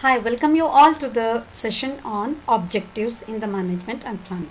Hi, welcome you all to the session on objectives in the management and planning.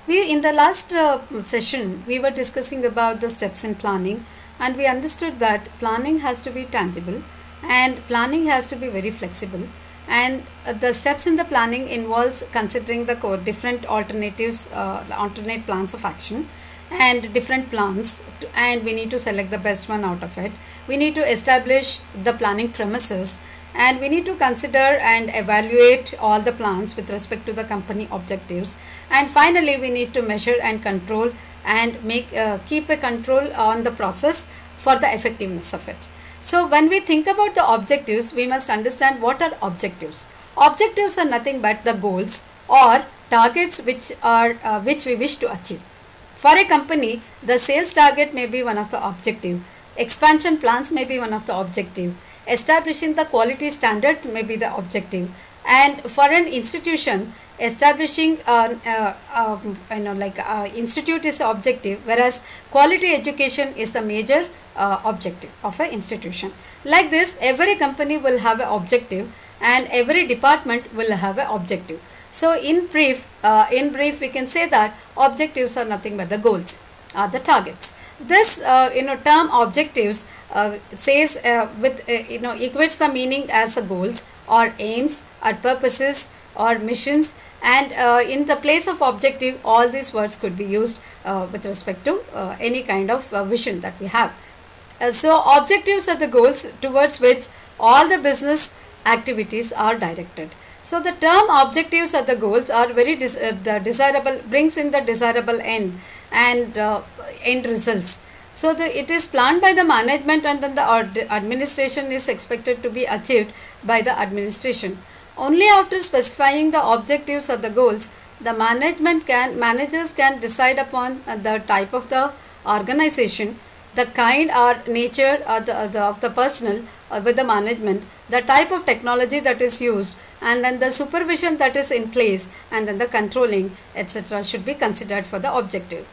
In the last session, we were discussing about the steps in planning, and we understood that planning has to be tangible and planning has to be very flexible, and the steps in the planning involves considering the different alternate plans of action and different plans, and we need to select the best one out of it. We need to establish the planning premises, and we need to consider and evaluate all the plans with respect to the company objectives, and finally we need to measure and control and keep a control on the process for the effectiveness of it. So when we think about the objectives, we must understand what are objectives. Objectives are nothing but the goals or targets which we wish to achieve. For a company, the sales target may be one of the objective, expansion plans may be one of the objective, establishing the quality standard may be the objective, and for an institution, establishing institute is the objective, whereas quality education is the major objective of an institution. Like this, every company will have an objective and every department will have an objective. So in brief we can say that objectives are nothing but the goals, the targets. This term objectives says equates the meaning as the goals or aims or purposes or missions, and in the place of objective, all these words could be used with respect to any kind of vision that we have. So objectives are the goals towards which all the business activities are directed. So the term objectives are the goals are very desirable, brings in the desirable end and end results. So it is planned by the management, and then the administration is expected to be achieved by the administration. Only after specifying the objectives or the goals, the managers can decide upon the type of the organization, the kind or nature of the personnel with the management, the type of technology that is used, and then the supervision that is in place, and then the controlling, etc. should be considered for the objective.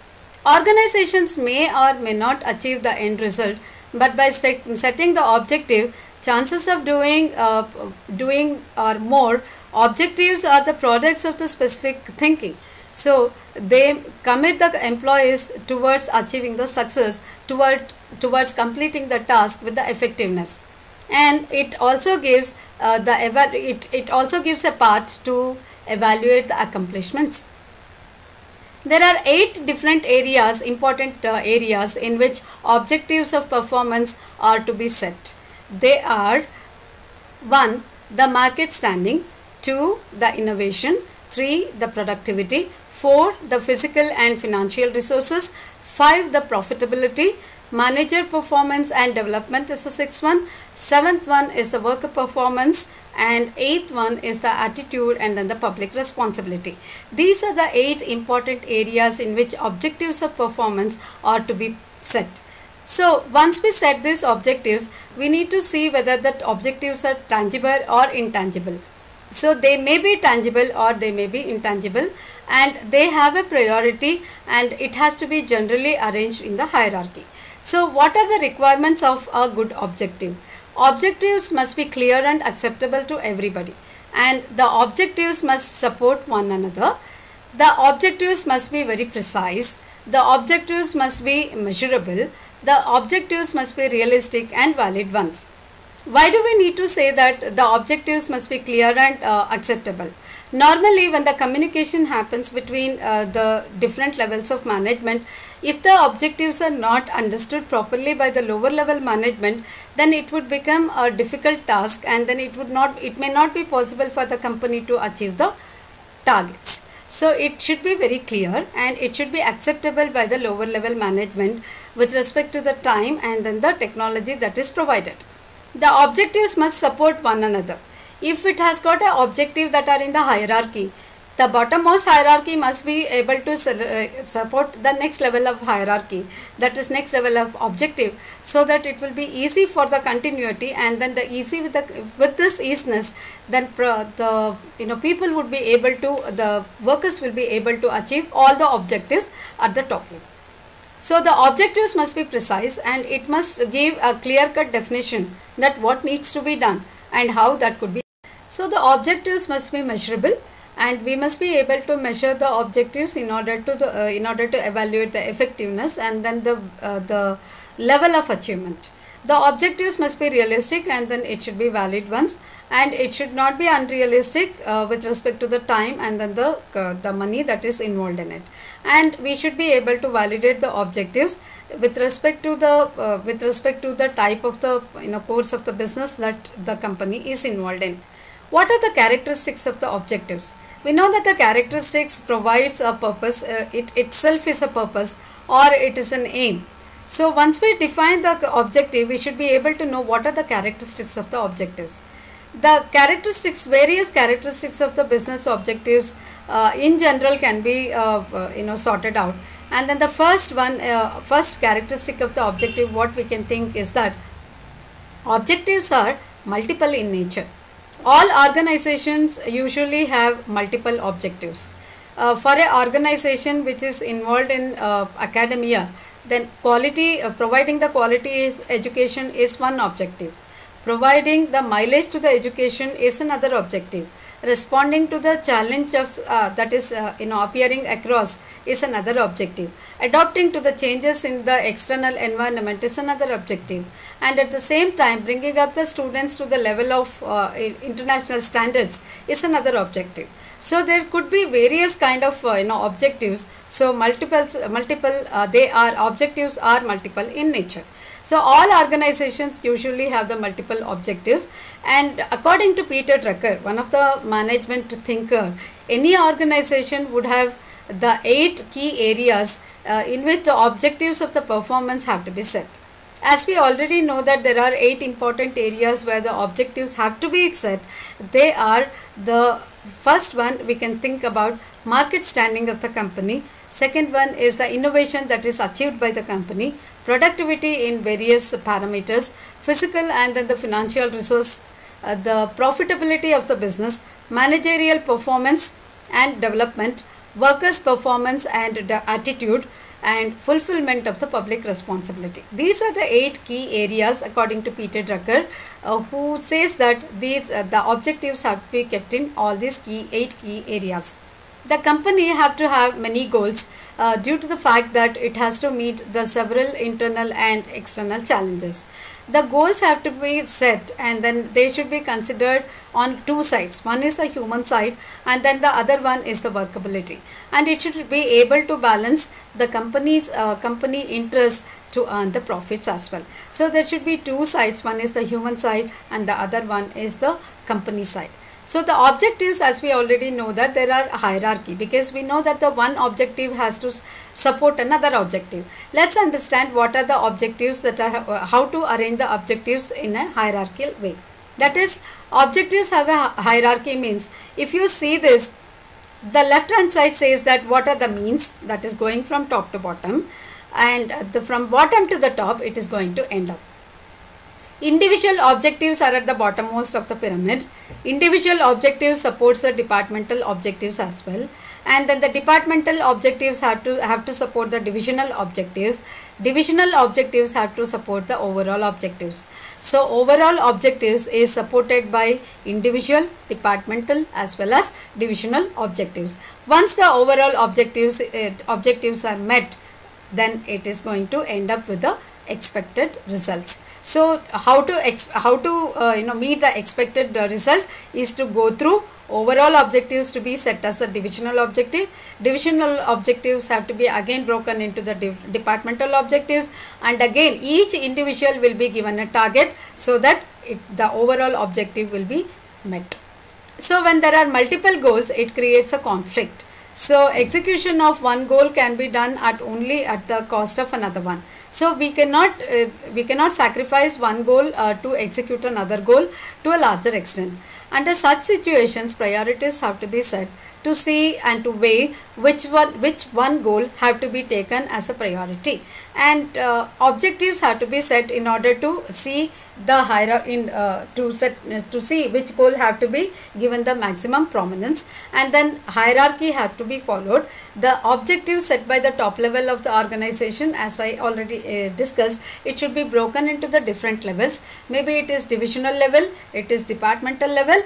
Organizations may or may not achieve the end result, but by setting the objective, chances of doing or more. Objectives are the products of the specific thinking. So they commit the employees towards achieving the success, towards completing the task with the effectiveness, and it also gives it also gives a path to evaluate the accomplishments. There are 8 different areas, important areas in which objectives of performance are to be set. They are: 1. The market standing, 2. The innovation, 3. The productivity, 4. The physical and financial resources, 5. The profitability, manager performance and development is the 6th one, 7th one is the worker performance, and 8th one is the attitude, and then the public responsibility. These are the 8 important areas in which objectives of performance are to be set. So once we set these objectives, we need to see whether the objectives are tangible or intangible. So they may be tangible or they may be intangible, and they have a priority, and it has to be generally arranged in the hierarchy. So what are the requirements of a good objective? Objectives must be clear and acceptable to everybody, and the objectives must support one another. The objectives must be very precise. The objectives must be measurable. The objectives must be realistic and valid ones. Why do we need to say that the objectives must be clear and acceptable? Normally, when the communication happens between the different levels of management, if the objectives are not understood properly by the lower level management, then it would become a difficult task, and then it may not be possible for the company to achieve the targets. So it should be very clear, and it should be acceptable by the lower level management with respect to the time and then the technology that is provided. The objectives must support one another. If it has got an objective that are in the hierarchy, the bottommost hierarchy must be able to support the next level of hierarchy, that is next level of objective, so that it will be easy for the continuity, and then with this easiness, then people would be able to, the workers will be able to achieve all the objectives at the top level. So the objectives must be precise, and it must give a clear-cut definition that what needs to be done and how that could be. So the objectives must be measurable, and we must be able to measure the objectives in order to evaluate the effectiveness and then the level of achievement. The objectives must be realistic, and then it should be valid ones, and it should not be unrealistic with respect to the time and then the money that is involved in it. And we should be able to validate the objectives with respect to the type of the course of the business that the company is involved in. What are the characteristics of the objectives? We know that the characteristics provides a purpose, it itself is a purpose or it is an aim. So once we define the objective, we should be able to know what are the characteristics of the objectives. The various characteristics of the business objectives in general can be sorted out. And then the first characteristic of the objective, what we can think is that objectives are multiple in nature. All organizations usually have multiple objectives. For an organization which is involved in academia, then providing the quality education is one objective. Providing the mileage to the education is another objective. Responding to the challenge of that is appearing across is another objective. Adopting to the changes in the external environment is another objective. And at the same time, bringing up the students to the level of international standards is another objective. So there could be various kind of objectives. So objectives are multiple in nature. So all organizations usually have the multiple objectives, and according to Peter Drucker, one of the management thinker, any organization would have the 8 key areas in which the objectives of the performance have to be set. As we already know that there are 8 important areas where the objectives have to be set. They are: the first one we can think about market standing of the company. Second one is the innovation that is achieved by the company, productivity in various parameters, physical and then the financial resource, the profitability of the business, managerial performance and development, workers' performance and attitude, and fulfillment of the public responsibility. These are the 8 key areas according to Peter Drucker, who says that the objectives have to be kept in all these 8 key areas. The company have to have many goals due to the fact that it has to meet the several internal and external challenges. The goals have to be set, and then they should be considered on 2 sides. One is the human side, and then the other one is the workability. And it should be able to balance the company interest to earn the profits as well. So there should be 2 sides. One is the human side and the other one is the company side. So the objectives, as we already know that there are hierarchy, because we know that the one objective has to support another objective. Let's understand what are the objectives that are, how to arrange the objectives in a hierarchical way. That is, objectives have a hierarchy means, if you see this, the left hand side says that what are the means, that is going from top to bottom, and from bottom to the top it is going to end up. Individual objectives are at the bottommost of the pyramid. Individual objectives supports the departmental objectives as well, and then the departmental objectives have to support the divisional objectives. Divisional objectives have to support the overall objectives. So overall objectives is supported by individual, departmental as well as divisional objectives. Once the overall objectives are met, then it is going to end up with the expected results. So how to meet the expected result is to go through overall objectives to be set as the divisional objective. Divisional objectives have to be again broken into the departmental objectives, and again each individual will be given a target so that the overall objective will be met. So when there are multiple goals, it creates a conflict. So execution of one goal can be done only at the cost of another one. So we cannot sacrifice one goal to execute another goal to a larger extent. Under such situations, priorities have to be set to see and to weigh which one goal have to be taken as a priority, and objectives have to be set in order to see the hierarchy to see which goal have to be given the maximum prominence, and then hierarchy have to be followed. The objectives set by the top level of the organization, as I already discussed, it should be broken into the different levels. Maybe it is divisional level, it is departmental level,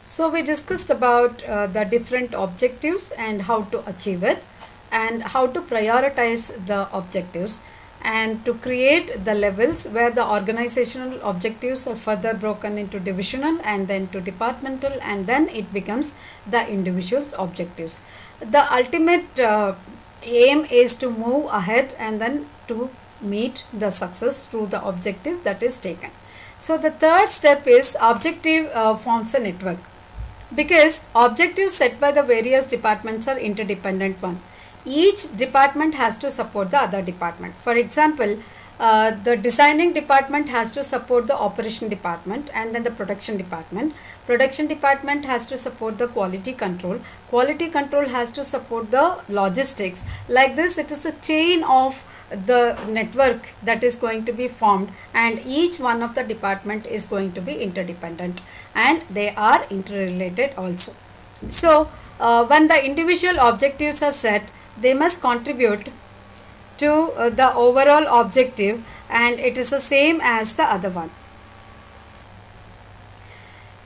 So we discussed about the different objectives and how to achieve it, and how to prioritize the objectives, and to create the levels where the organizational objectives are further broken into divisional and then to departmental, and then it becomes the individual's objectives. The ultimate aim is to move ahead and then to meet the success through the objective that is taken. So the third step is objective forms a network, because objectives set by the various departments are interdependent one. Each department has to support the other department. For example, the designing department has to support the operation department, and then the production department. Production department has to support the quality control. Quality control has to support the logistics. Like this, it is a chain of the network that is going to be formed, and each one of the department is going to be interdependent, and they are interrelated also. So when the individual objectives are set, they must contribute to the overall objective, and it is the same as the other one.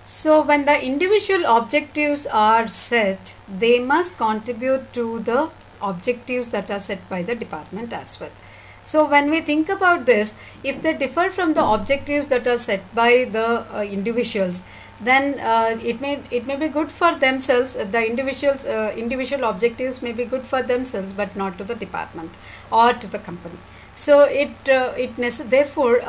So when the individual objectives are set, they must contribute to the objectives that are set by the department as well. So when we think about this, if they differ from the objectives that are set by the individuals, then it may be good for themselves. The individual objectives may be good for themselves, but not to the department or to the company. So therefore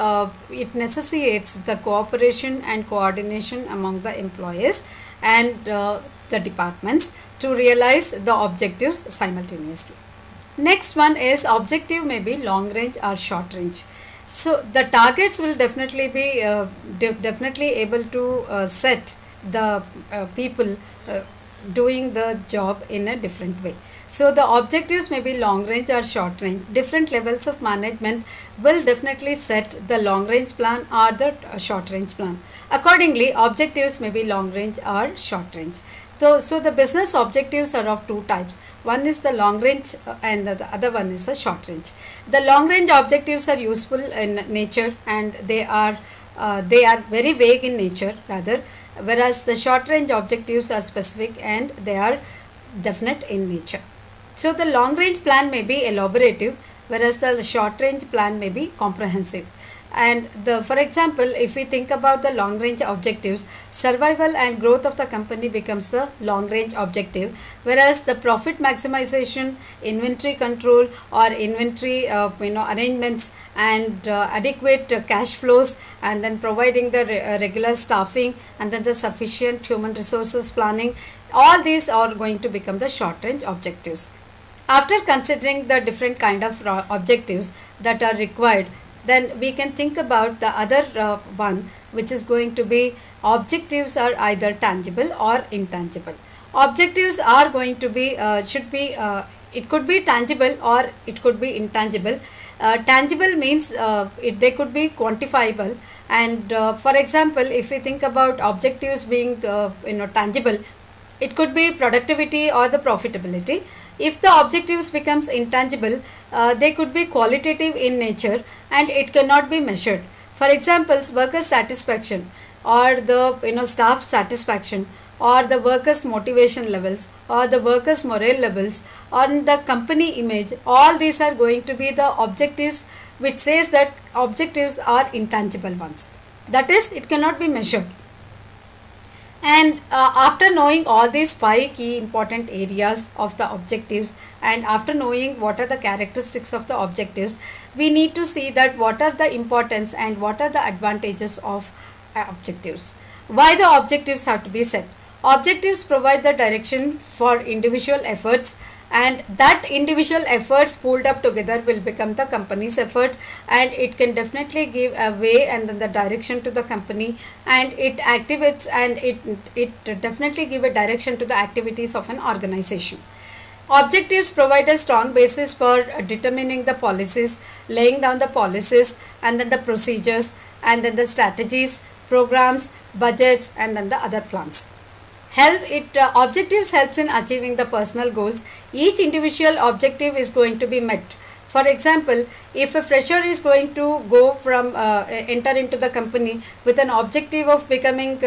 it necessitates the cooperation and coordination among the employees and the departments to realize the objectives simultaneously. Next one is objective may be long range or short range. So the targets will definitely be definitely able to set the people doing the job in a different way. So the objectives may be long range or short range. Different levels of management will definitely set the long range plan or the short range plan. Accordingly, objectives may be long range or short range. So the business objectives are of two types. One is the long range and the other one is the short range. The long range objectives are useful in nature, and they are very vague in nature rather, whereas the short range objectives are specific and they are definite in nature. So the long range plan may be elaborative, whereas the short range plan may be comprehensive. And for example, if we think about the long range objectives, survival and growth of the company becomes the long range objective, whereas the profit maximization, inventory control or inventory arrangements and adequate cash flows, and then providing the regular staffing, and then the sufficient human resources planning, all these are going to become the short range objectives. After considering the different kind of objectives that are required, then we can think about the other one, which is going to be objectives are either tangible or intangible. Objectives are going to be it could be tangible or it could be intangible. Tangible means they could be quantifiable, and for example, if we think about objectives being tangible, it could be productivity or the profitability. If the objectives becomes intangible, they could be qualitative in nature and it cannot be measured. For example, workers' satisfaction or the staff satisfaction or the workers' motivation levels or the workers' morale levels or the company image, all these are going to be the objectives, which says that objectives are intangible ones. That is, it cannot be measured. And after knowing all these 5 key important areas of the objectives, and after knowing what are the characteristics of the objectives, we need to see that what are the importance and what are the advantages of objectives. Why the objectives have to be set? Objectives provide the direction for individual efforts, and that individual efforts pooled up together will become the company's effort, and it can definitely give a way and then the direction to the company, and it activates and it definitely give a direction to the activities of an organization. Objectives provide a strong basis for determining the policies, laying down the policies, and then the procedures, and then the strategies, programs, budgets, and then the other plans. Objectives helps in achieving the personal goals. Each individual objective is going to be met. For example, if a fresher is going to go from enter into the company with an objective of becoming